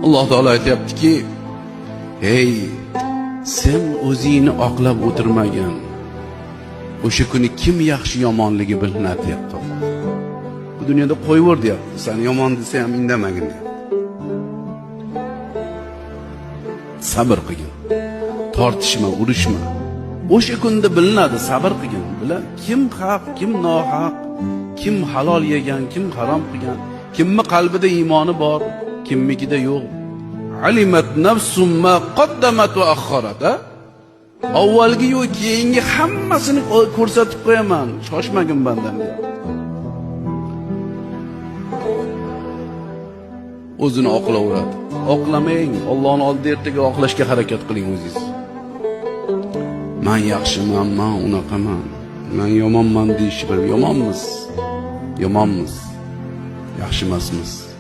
Alloh taolo aytayaptiki, "Hey, sen o'zingni oqlab o'tirmagan. O'sha kuni kim yaxshi yomonligi bilinadi" deyapti. Bu dunyoda qo'yvor deyapti. Sen yomon desa ham indamagin deyapti. Sabr qilgin. Tortishma, urushma. O'sha kunda bilinadi, sabr qilgin. Bilan kim haq, kim nohaq, kim halol yegan, kim harom qilgan, kimning qalbida iymoni bor, kimmikida yo'q. Alimat nafsum ma qaddamat va akharat. Avvalgi yo'q, keyingi hammasini ko'rsatib qo'yaman. Shoshmagin bandam deyapti. O'zini oqlaveradi. Oqlamang. Allohning oldida ertaga oqlashga harakat qiling o'zingiz. Men yaxshiman, men unaqaman. Men yomonman deyish bir yomonmiz. Yomonmiz. Yaxshi emasmiz.